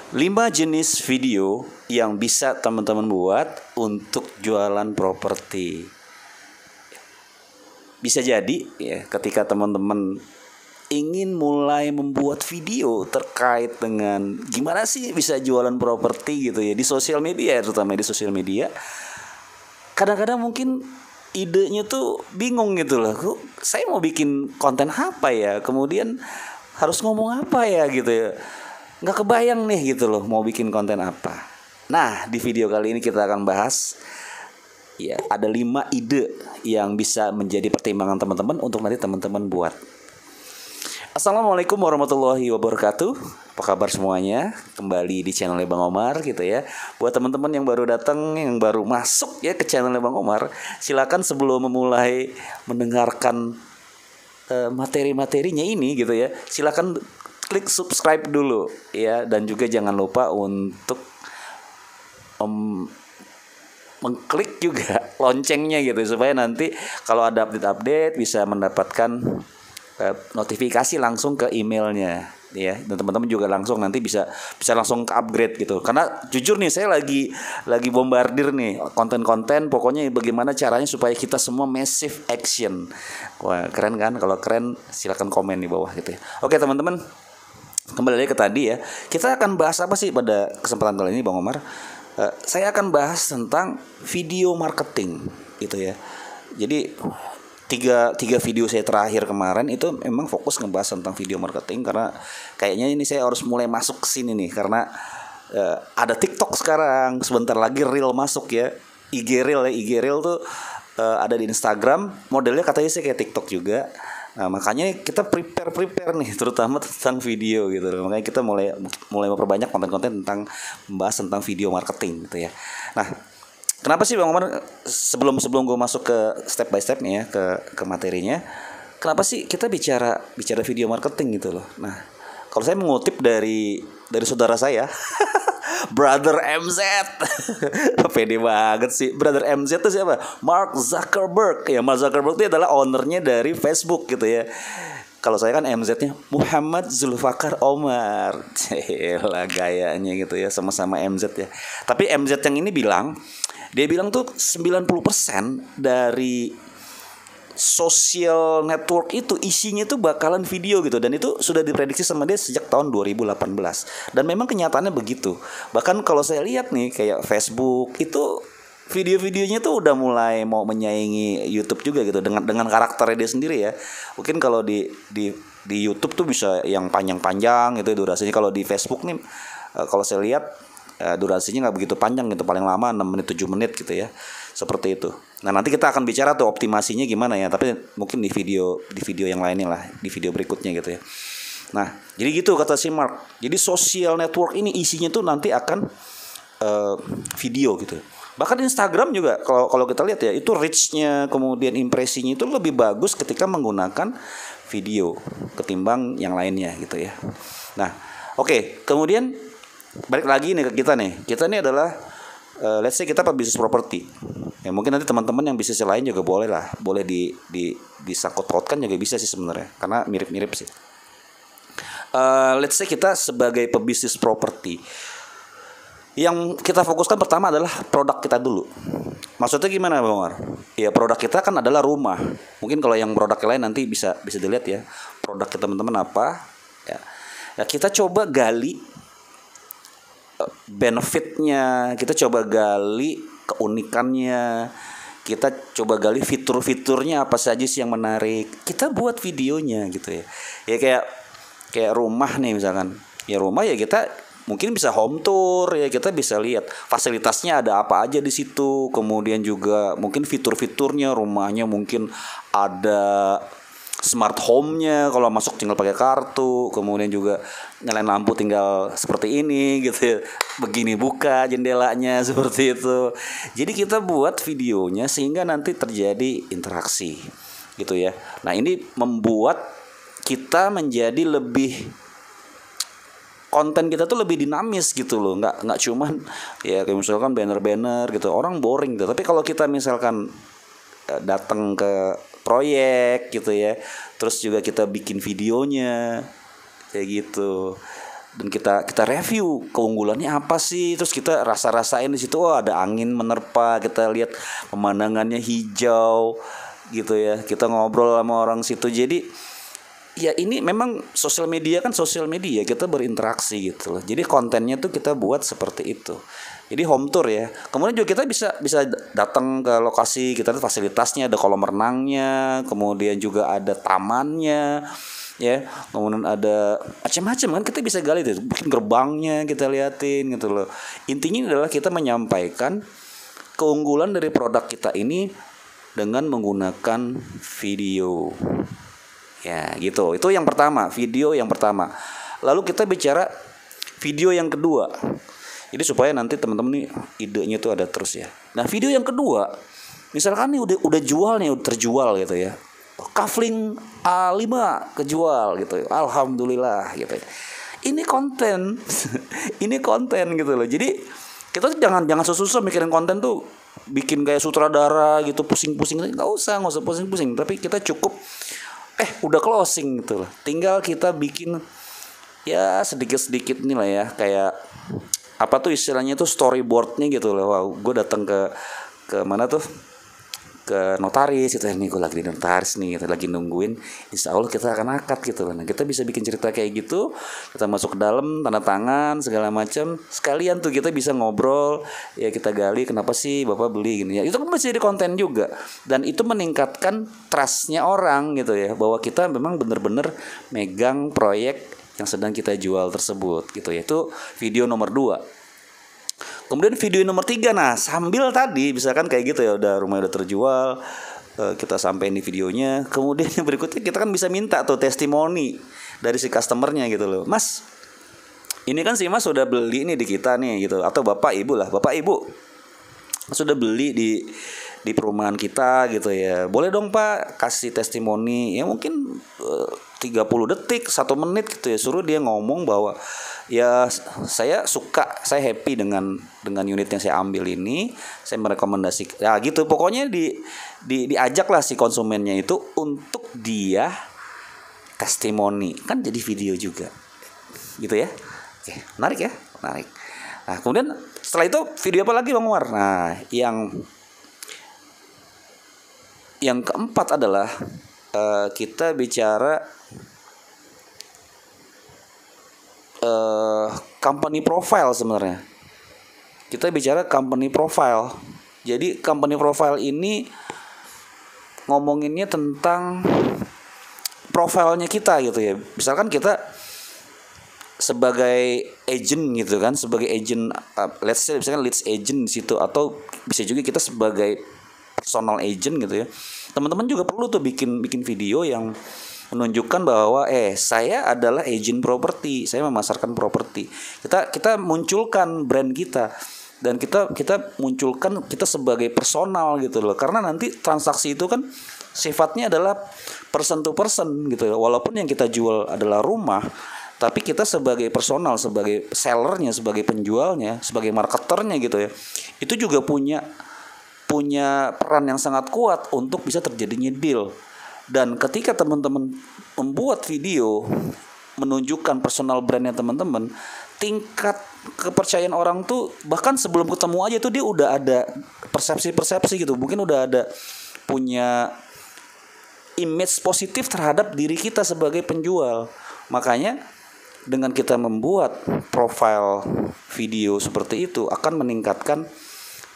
5 jenis video yang bisa teman-teman buat untuk jualan properti. Bisa jadi ya, ketika teman-teman ingin mulai membuat video terkait dengan gimana sih bisa jualan properti gitu ya di sosial media, terutama di sosial media. Kadang-kadang mungkin idenya tuh bingung gitu loh. Saya mau bikin konten apa ya? Kemudian harus ngomong apa ya gitu ya. Nggak kebayang nih gitu loh mau bikin konten apa. Nah, di video kali ini kita akan bahas ya ada 5 ide yang bisa menjadi pertimbangan teman-teman untuk nanti teman-teman buat. Assalamualaikum warahmatullahi wabarakatuh. Apa kabar semuanya? Kembali di channel Bang Omar gitu ya. Buat teman-teman yang baru datang, yang baru masuk ya ke channel Bang Omar, silakan sebelum memulai mendengarkan materi-materinya ini gitu ya, silakan klik subscribe dulu ya, dan juga jangan lupa untuk mengklik juga loncengnya gitu supaya nanti kalau ada update-update bisa mendapatkan notifikasi langsung ke emailnya ya, dan teman-teman juga langsung nanti bisa langsung ke upgrade gitu. Karena jujur nih, saya lagi bombardir nih konten-konten, pokoknya bagaimana caranya supaya kita semua massive action. Wah, keren kan? Kalau keren silakan komen di bawah gitu ya. Oke teman-teman, kembali lagi ke tadi ya. Kita akan bahas apa sih pada kesempatan kali ini Bang Omar? Saya akan bahas tentang video marketing gitu ya. Jadi tiga video saya terakhir kemarin itu memang fokus ngebahas tentang video marketing, karena kayaknya ini saya harus mulai masuk ke sini nih, karena ada TikTok sekarang, sebentar lagi Reel masuk ya, IG Reel tuh ada di Instagram, modelnya katanya sih kayak TikTok juga. Nah, makanya kita prepare nih, terutama tentang video gitu. Makanya kita mulai memperbanyak konten-konten tentang membahas tentang video marketing gitu ya. Nah, kenapa sih Bang Omar, sebelum gue masuk ke step by step nih ya, ke materinya, kenapa sih kita bicara video marketing gitu loh. Nah, kalau saya mengutip dari saudara saya Brother MZ. Pede banget sih. Brother MZ itu siapa? Mark Zuckerberg. Ya, Mark Zuckerberg itu adalah ownernya dari Facebook gitu ya. Kalau saya kan MZ-nya Muhammad Zulfakar Omar. Celah gayanya gitu ya, sama-sama MZ ya. Tapi MZ yang ini dia bilang tuh 90% dari social network itu isinya tuh bakalan video gitu, dan itu sudah diprediksi sama dia sejak tahun 2018, dan memang kenyataannya begitu. Bahkan kalau saya lihat nih kayak Facebook itu video-videonya tuh udah mulai mau menyaingi YouTube juga gitu, dengan karakternya dia sendiri ya. Mungkin kalau di YouTube tuh bisa yang panjang-panjang gitu durasinya. Kalau di Facebook nih kalau saya lihat durasinya nggak begitu panjang gitu, paling lama 6 menit 7 menit gitu ya, seperti itu. Nah, nanti kita akan bicara tuh optimasinya gimana ya, tapi mungkin di video yang lainnya lah, di video berikutnya gitu ya. Nah, jadi gitu kata si Mark. Jadi social network ini isinya tuh nanti akan video gitu. Bahkan Instagram juga kalau kita lihat ya, itu reach-nya kemudian impresinya itu lebih bagus ketika menggunakan video ketimbang yang lainnya gitu ya. Nah, oke, kemudian balik lagi nih ke kita nih. Kita nih adalah let's say kita pebisnis properti. Ya mungkin nanti teman-teman yang bisnis lain juga boleh lah, boleh disangkut-pautkan juga bisa sih sebenarnya, karena mirip-mirip sih. Let's say kita sebagai pebisnis properti, yang kita fokuskan pertama adalah produk kita dulu. Maksudnya gimana Bang Omar? Ya produk kita kan adalah rumah. Mungkin kalau yang produk lain nanti bisa dilihat ya, produk teman-teman apa ya. Nah, kita coba gali benefitnya, kita coba gali keunikannya, kita coba gali fitur-fiturnya apa saja sih yang menarik. Kita buat videonya gitu ya. Ya kayak rumah nih misalkan. Ya rumah ya kita mungkin bisa home tour ya, kita bisa lihat fasilitasnya ada apa aja di situ. Kemudian juga mungkin fitur-fiturnya, rumahnya mungkin ada smart home-nya, kalau masuk tinggal pakai kartu, kemudian juga nyalain lampu tinggal seperti ini gitu ya. Begini buka jendelanya seperti itu. Jadi kita buat videonya sehingga nanti terjadi interaksi gitu ya. Nah, ini membuat kita menjadi lebih, konten kita tuh lebih dinamis gitu loh, nggak cuman ya kayak misalkan banner gitu, orang boring gitu. Tapi kalau kita misalkan datang ke proyek gitu ya, terus juga kita bikin videonya kayak gitu, dan kita review keunggulannya apa sih, terus kita rasain di situ, oh ada angin menerpa, kita lihat pemandangannya hijau gitu ya, kita ngobrol sama orang situ. Jadi ya ini memang sosial media kan, sosial media kita berinteraksi gitu loh. Jadi kontennya tuh kita buat seperti itu. Jadi home tour ya. Kemudian juga kita bisa datang ke lokasi, kita lihat fasilitasnya, ada kolam renangnya, kemudian juga ada tamannya, ya. Kemudian ada macam-macam kan, kita bisa gali itu, bikin gerbangnya kita liatin gitu loh. Intinya adalah kita menyampaikan keunggulan dari produk kita ini dengan menggunakan video. Ya, gitu. Itu yang pertama, video yang pertama. Lalu kita bicara video yang kedua. Jadi supaya nanti teman-teman nih idenya tuh ada terus ya. Nah, video yang kedua, misalkan nih udah jual nih, udah terjual gitu ya. Kafling A5 kejual gitu. Alhamdulillah gitu ya. Ini konten. Ini konten gitu loh. Jadi kita tuh jangan susah-susah mikirin konten tuh, bikin kayak sutradara gitu, pusing-pusing. Enggak usah pusing-pusing, tapi kita cukup udah closing gitu loh. Tinggal kita bikin ya sedikit-sedikit nih lah ya, kayak apa tuh istilahnya tuh storyboardnya gitu loh. Wow, gue datang ke mana tuh, ke notaris gitu, nih gue lagi di notaris nih, kita lagi nungguin, insya Allah kita akan akad gitu loh. Nah, kita bisa bikin cerita kayak gitu, kita masuk ke dalam, tanda tangan segala macam, sekalian tuh kita bisa ngobrol ya, kita gali kenapa sih bapak beli gini ya. Itu kan bisa jadi konten juga, dan itu meningkatkan trustnya orang gitu ya, bahwa kita memang bener-bener megang proyek yang sedang kita jual tersebut gitu ya. Itu video nomor 2. Kemudian video nomor 3, nah sambil tadi misalkan kayak gitu ya, udah rumahnya udah terjual, kita sampein di videonya. Kemudian yang berikutnya kita kan bisa minta tuh testimoni dari si customernya gitu loh. Mas, ini kan si Mas sudah beli nih di kita nih gitu, atau Bapak Ibu sudah beli di perumahan kita gitu ya. Boleh dong Pak kasih testimoni ya, mungkin 30 detik 1 menit gitu ya, suruh dia ngomong bahwa ya saya suka, saya happy dengan unit yang saya ambil ini, saya merekomendasikan ya gitu. Pokoknya diajak lah si konsumennya itu untuk dia testimoni, kan jadi video juga gitu ya. Oke, menarik ya, menarik. Nah, kemudian setelah itu video apa lagi Bang Umar? Nah, yang keempat adalah kita bicara company profile sebenarnya. Kita bicara company profile. Jadi company profile ini ngomonginnya tentang profilnya kita gitu ya. Misalkan kita sebagai agent gitu kan, sebagai agent, let's say misalkan leads agent di situ, atau bisa juga kita sebagai personal agent gitu ya. Teman-teman juga perlu tuh bikin video yang menunjukkan bahwa saya adalah agent properti, saya memasarkan properti. Kita munculkan brand kita, dan kita munculkan kita sebagai personal gitu loh. Karena nanti transaksi itu kan sifatnya adalah person to person gitu loh. Walaupun yang kita jual adalah rumah, tapi kita sebagai personal, sebagai sellernya, sebagai penjualnya, sebagai marketernya gitu ya, itu juga punya peran yang sangat kuat untuk bisa terjadinya deal. Dan ketika teman-teman membuat video menunjukkan personal brandnya teman-teman, tingkat kepercayaan orang tuh bahkan sebelum ketemu aja tuh dia udah ada persepsi gitu, mungkin udah ada punya image positif terhadap diri kita sebagai penjual. Makanya dengan kita membuat profile video seperti itu akan meningkatkan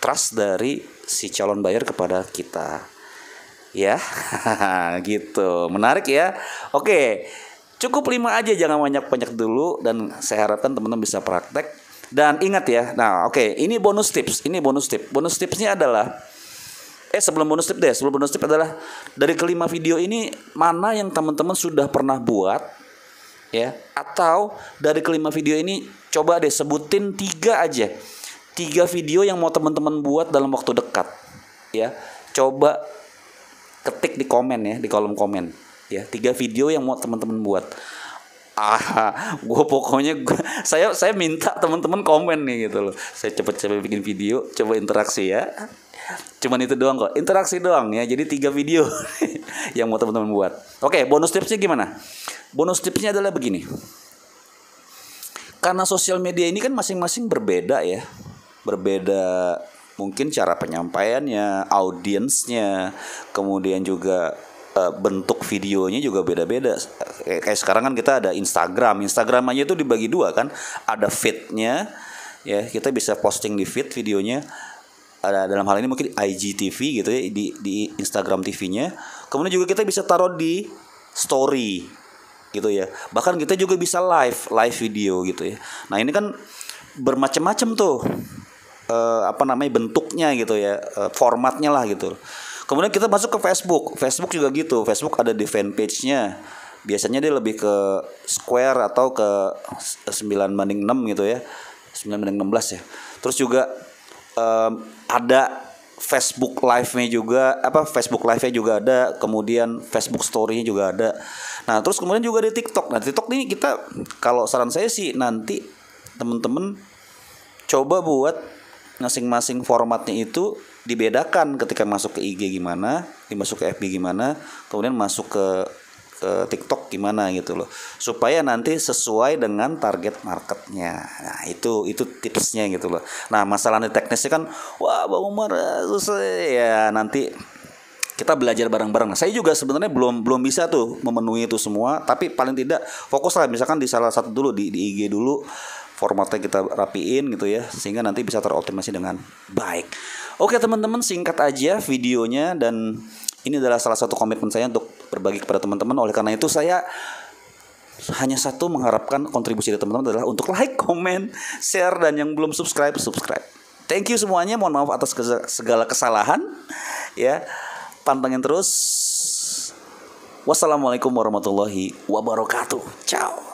trust dari si calon buyer kepada kita. Ya, gitu. Menarik ya. Oke, cukup 5 aja, jangan banyak-banyak dulu. Dan saya harapkan teman-teman bisa praktek. Dan ingat ya, nah oke, ini bonus tips. Bonus tipsnya adalah, sebelum bonus tip adalah, dari kelima video ini, mana yang teman-teman sudah pernah buat, ya, atau dari kelima video ini, coba deh sebutin 3 aja. 3 video yang mau teman-teman buat dalam waktu dekat. Ya, coba ketik di komen ya, di kolom komen ya, 3 video yang mau teman-teman buat. Saya minta teman-teman komen nih gitu loh. Saya cepet bikin video, coba interaksi ya. Cuman itu doang kok, interaksi doang ya. Jadi 3 video yang mau teman-teman buat. Oke, bonus tipsnya gimana? Bonus tipsnya adalah begini. karena sosial media ini kan masing-masing berbeda ya. Berbeda mungkin cara penyampaiannya, audiensnya, kemudian juga bentuk videonya juga beda-beda. Kayak sekarang kan kita ada Instagram aja itu dibagi dua kan, ada feednya ya, kita bisa posting di feed videonya, ada dalam hal ini mungkin IGTV gitu ya, di Instagram TV-nya, kemudian juga kita bisa taruh di story gitu ya, bahkan kita juga bisa live video gitu ya. Nah ini kan bermacam-macam tuh bentuknya gitu ya, formatnya lah gitu. Kemudian kita masuk ke Facebook juga gitu. Facebook ada di fanpage-nya, biasanya dia lebih ke square atau ke 9:6 gitu ya, 9:16 ya. Terus juga ada Facebook Live-nya juga, Facebook Live-nya juga ada, kemudian Facebook Story-nya juga ada. Nah, terus kemudian juga di TikTok. Nah, TikTok ini kita, kalau saran saya sih nanti teman-teman coba buat masing-masing formatnya itu dibedakan, ketika masuk ke IG gimana, masuk ke FB gimana, kemudian masuk ke TikTok gimana gitu loh, supaya nanti sesuai dengan target marketnya. Nah itu tipsnya gitu loh. Nah masalahnya teknisnya kan, wah Bang Umar susah ya, nanti kita belajar bareng-bareng. Nah, saya juga sebenarnya belum bisa tuh memenuhi itu semua, tapi paling tidak fokus lah, misalkan di salah satu dulu, di IG dulu, formatnya kita rapiin gitu ya, sehingga nanti bisa teroptimasi dengan baik. Oke teman-teman, singkat aja videonya, dan ini adalah salah satu komitmen saya untuk berbagi kepada teman-teman. Oleh karena itu saya hanya satu mengharapkan kontribusi dari teman-teman adalah untuk like, comment, share, dan yang belum subscribe. Thank you semuanya, mohon maaf atas segala kesalahan ya. Pantengin terus. Wassalamualaikum warahmatullahi wabarakatuh. Ciao.